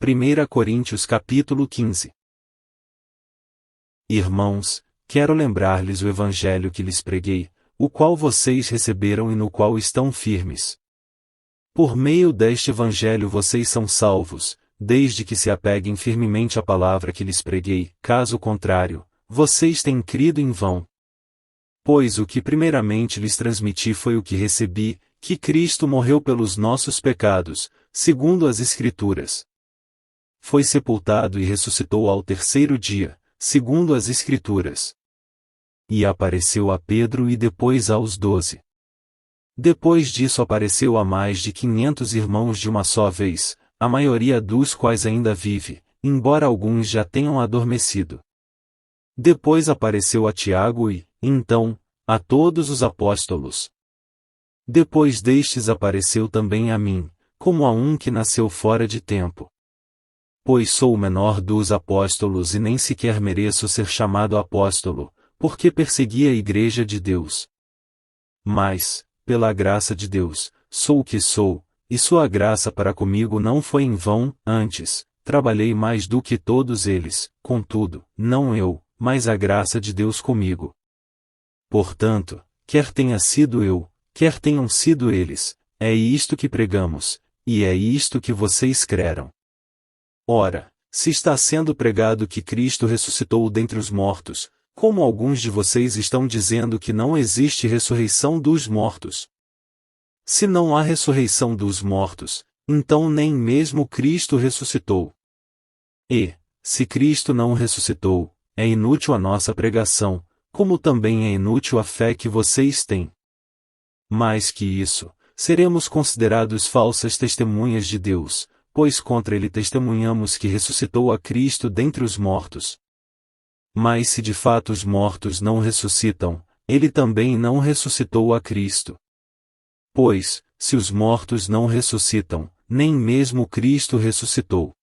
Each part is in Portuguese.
1 Coríntios capítulo 15. Irmãos, quero lembrar-lhes o evangelho que lhes preguei, o qual vocês receberam e no qual estão firmes. Por meio deste evangelho vocês são salvos, desde que se apeguem firmemente à palavra que lhes preguei, caso contrário, vocês têm crido em vão. Pois o que primeiramente lhes transmiti foi o que recebi, que Cristo morreu pelos nossos pecados, segundo as Escrituras. Foi sepultado e ressuscitou ao terceiro dia, segundo as Escrituras. E apareceu a Pedro e depois aos 12. Depois disso apareceu a mais de 500 irmãos de uma só vez, a maioria dos quais ainda vive, embora alguns já tenham adormecido. Depois apareceu a Tiago e, então, a todos os apóstolos. Depois destes apareceu também a mim, como a um que nasceu fora de tempo. Pois sou o menor dos apóstolos e nem sequer mereço ser chamado apóstolo, porque persegui a igreja de Deus. Mas, pela graça de Deus, sou o que sou, e sua graça para comigo não foi em vão, antes, trabalhei mais do que todos eles, contudo, não eu, mas a graça de Deus comigo. Portanto, quer tenha sido eu, quer tenham sido eles, é isto que pregamos, e é isto que vocês creram. Ora, se está sendo pregado que Cristo ressuscitou dentre os mortos, como alguns de vocês estão dizendo que não existe ressurreição dos mortos? Se não há ressurreição dos mortos, então nem mesmo Cristo ressuscitou. E, se Cristo não ressuscitou, é inútil a nossa pregação, como também é inútil a fé que vocês têm. Mais que isso, seremos considerados falsas testemunhas de Deus, pois contra ele testemunhamos que ressuscitou a Cristo dentre os mortos. Mas se de fato os mortos não ressuscitam, ele também não ressuscitou a Cristo. Pois, se os mortos não ressuscitam, nem mesmo Cristo ressuscitou.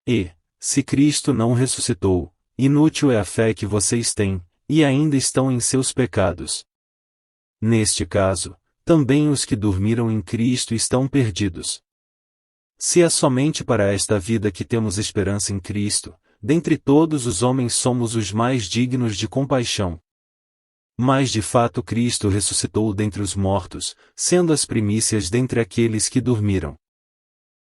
E, se Cristo não ressuscitou, inútil é a fé que vocês têm, e ainda estão em seus pecados. Neste caso, também os que dormiram em Cristo estão perdidos. Se é somente para esta vida que temos esperança em Cristo, dentre todos os homens somos os mais dignos de compaixão. Mas de fato Cristo ressuscitou dentre os mortos, sendo as primícias dentre aqueles que dormiram.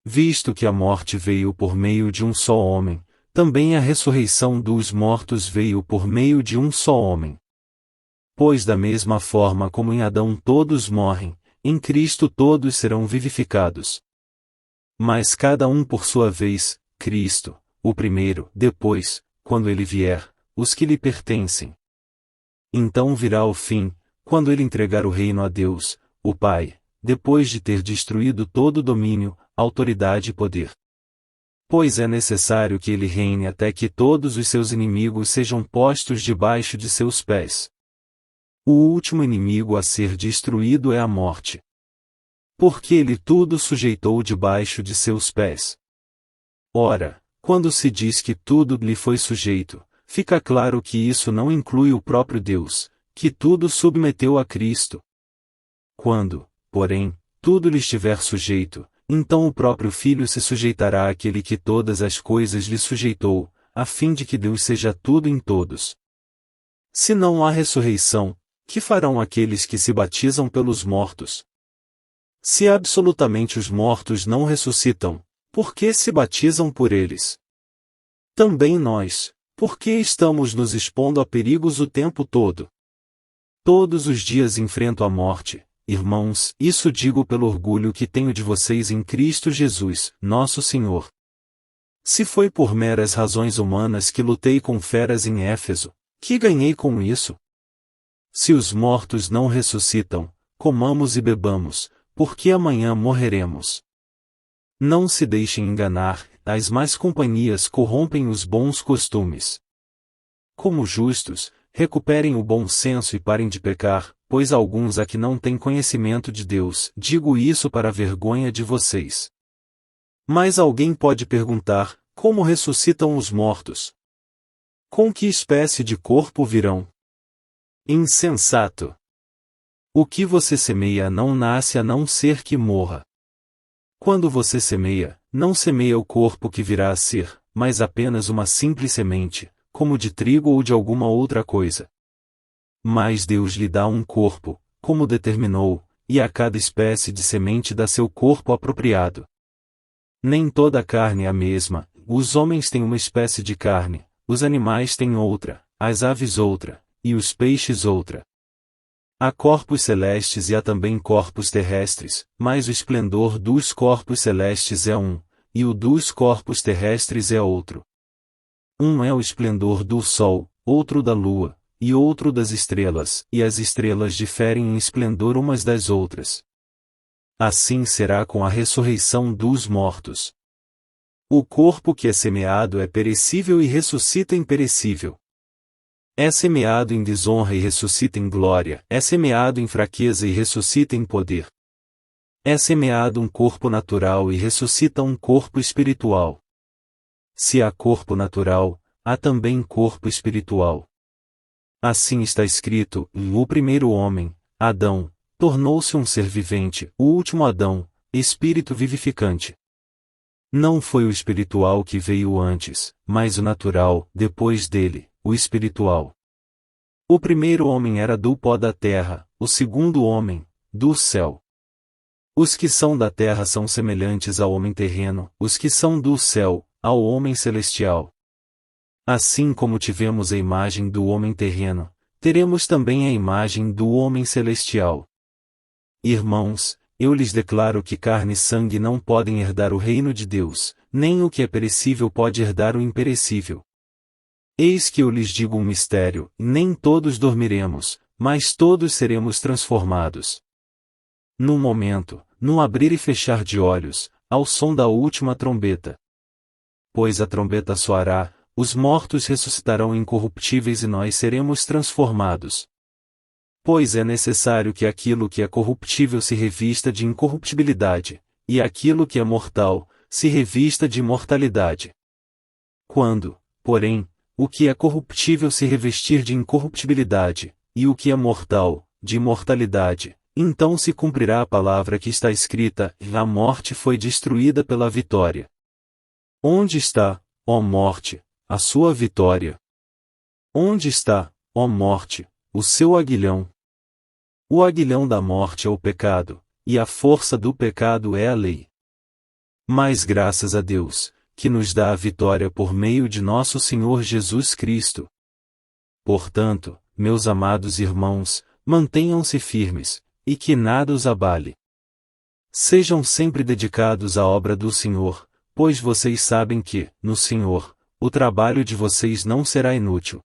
Visto que a morte veio por meio de um só homem, também a ressurreição dos mortos veio por meio de um só homem. Pois da mesma forma como em Adão todos morrem, em Cristo todos serão vivificados. Mas cada um por sua vez, Cristo, o primeiro, depois, quando ele vier, os que lhe pertencem. Então virá o fim, quando ele entregar o reino a Deus, o Pai, depois de ter destruído todo domínio, autoridade e poder. Pois é necessário que ele reine até que todos os seus inimigos sejam postos debaixo de seus pés. O último inimigo a ser destruído é a morte. Porque ele tudo sujeitou debaixo de seus pés. Ora, quando se diz que tudo lhe foi sujeito, fica claro que isso não inclui o próprio Deus, que tudo submeteu a Cristo. Quando, porém, tudo lhe estiver sujeito, então o próprio Filho se sujeitará àquele que todas as coisas lhe sujeitou, a fim de que Deus seja tudo em todos. Se não há ressurreição, que farão aqueles que se batizam pelos mortos? Se absolutamente os mortos não ressuscitam, por que se batizam por eles? Também nós, por que estamos nos expondo a perigos o tempo todo? Todos os dias enfrento a morte, irmãos, isso digo pelo orgulho que tenho de vocês em Cristo Jesus, nosso Senhor. Se foi por meras razões humanas que lutei com feras em Éfeso, que ganhei com isso? Se os mortos não ressuscitam, comamos e bebamos, porque amanhã morreremos. Não se deixem enganar, as más companhias corrompem os bons costumes. Como justos, recuperem o bom senso e parem de pecar, pois alguns aqui não têm conhecimento de Deus, digo isso para a vergonha de vocês. Mas alguém pode perguntar, como ressuscitam os mortos? Com que espécie de corpo virão? Insensato! O que você semeia não nasce a não ser que morra. Quando você semeia, não semeia o corpo que virá a ser, mas apenas uma simples semente, como de trigo ou de alguma outra coisa. Mas Deus lhe dá um corpo, como determinou, e a cada espécie de semente dá seu corpo apropriado. Nem toda a carne é a mesma, os homens têm uma espécie de carne, os animais têm outra, as aves outra, e os peixes outra. Há corpos celestes e há também corpos terrestres, mas o esplendor dos corpos celestes é um, e o dos corpos terrestres é outro. Um é o esplendor do sol, outro da lua, e outro das estrelas, e as estrelas diferem em esplendor umas das outras. Assim será com a ressurreição dos mortos. O corpo que é semeado é perecível e ressuscita imperecível. É semeado em desonra e ressuscita em glória, é semeado em fraqueza e ressuscita em poder. É semeado um corpo natural e ressuscita um corpo espiritual. Se há corpo natural, há também corpo espiritual. Assim está escrito: o primeiro homem, Adão, tornou-se um ser vivente, o último Adão, espírito vivificante. Não foi o espiritual que veio antes, mas o natural, depois dele, o espiritual. O primeiro homem era do pó da terra, o segundo homem, do céu. Os que são da terra são semelhantes ao homem terreno, os que são do céu, ao homem celestial. Assim como tivemos a imagem do homem terreno, teremos também a imagem do homem celestial. Irmãos, eu lhes declaro que carne e sangue não podem herdar o reino de Deus, nem o que é perecível pode herdar o imperecível. Eis que eu lhes digo um mistério: nem todos dormiremos, mas todos seremos transformados. Num momento, num abrir e fechar de olhos, ao som da última trombeta. Pois a trombeta soará, os mortos ressuscitarão incorruptíveis e nós seremos transformados. Pois é necessário que aquilo que é corruptível se revista de incorruptibilidade, e aquilo que é mortal, se revista de imortalidade. Quando, porém, o que é corruptível se revestir de incorruptibilidade, e o que é mortal, de imortalidade, então se cumprirá a palavra que está escrita: a morte foi destruída pela vitória. Onde está, ó morte, a sua vitória? Onde está, ó morte, o seu aguilhão? O aguilhão da morte é o pecado, e a força do pecado é a lei. Mas graças a Deus, que nos dá a vitória por meio de nosso Senhor Jesus Cristo. Portanto, meus amados irmãos, mantenham-se firmes, e que nada os abale. Sejam sempre dedicados à obra do Senhor, pois vocês sabem que, no Senhor, o trabalho de vocês não será inútil.